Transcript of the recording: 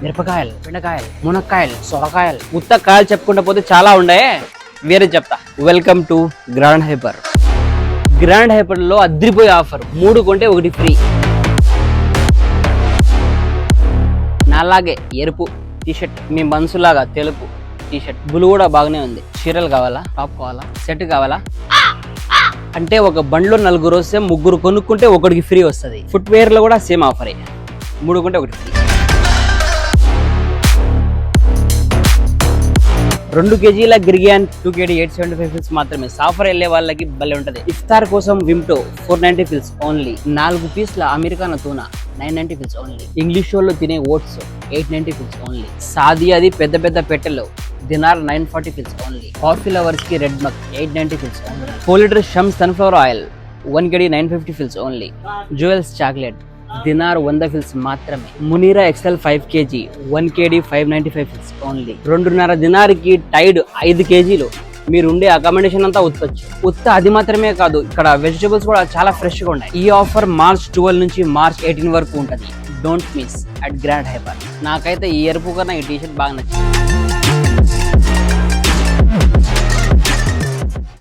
మిరపకాయలు, బెండకాయలు, మునక్కాయలు, సొరకాయలు, ఉత్త కాయలు చెప్పుకుంటూ పోతే చాలా ఉండే. వేరే చెప్తా. Welcome to grand hyper. Grand hyper లో అద్రిపోయే ఆఫర్, 3 కొంటే 1 ఫ్రీ. నాలాగే ఎరుపు టీషర్ట్, మీ మనసులాగా తెలుపు టీషర్ట్, బ్లూ కూడా బాగానే ఉంది. చీరలు కావాలా, టాప్ కావాలా, సెట్ కావాలా అంటే ఒక బండ్లో 4 వస్తే 3 కొనుక్కుంటే 1కి ఫ్రీ వస్తుంది. ఫుట్వేర్ లో కూడా సేమ్ ఆఫరే, 3 కొంటే 1 ఫ్రీ. 2 కేజీల గిరిగియాన్ 2 KD 875 ఫిల్స్ మాత్రమే. సాఫర్ వెళ్ళే వాళ్ళకి భలే ఉంటది. ఇఫ్తార్ కోసం విమ్టో 490 ఫిల్స్ ఓన్లీ. 4 పీస్ల అమెరికానా తూనా 990 ఫిల్స్ ఓన్లీ. ఇంగ్లీష్ వాళ్ళు తినే ఓట్స్ 890 ఫిల్స్ ఓన్లీ. సాదియాది పెద్ద పెద్ద పెట్టెలు dinar 940 fils only. Coffee lovers కి red mug 890 fils only. 4 litre Shams sunflower oil 1 KD 950 fils only. Jewels chocolate dinar 100 fils మాత్రమే. Munira Excel 5 kg 1 KD 595 fils only. 2.5 దినార్కి Tide 5 kgలు. మీరు ఉండే అకామిడేషన్ అంతా ఉత్త అది మాత్రమే కాదు, ఇక్కడ వెజిటబుల్స్ కూడా చాలా ఫ్రెష్ గా ఉన్నాయి. ఈ ఆఫర్ మార్చ్ 12 నుంచి మార్చ్ 18 వరకు ఉంటది. Don't miss at grand hyper. నాకైతే ఈ ఎరుపు కన్నా ఈ టీషర్ట్ బాగా నచ్చింది.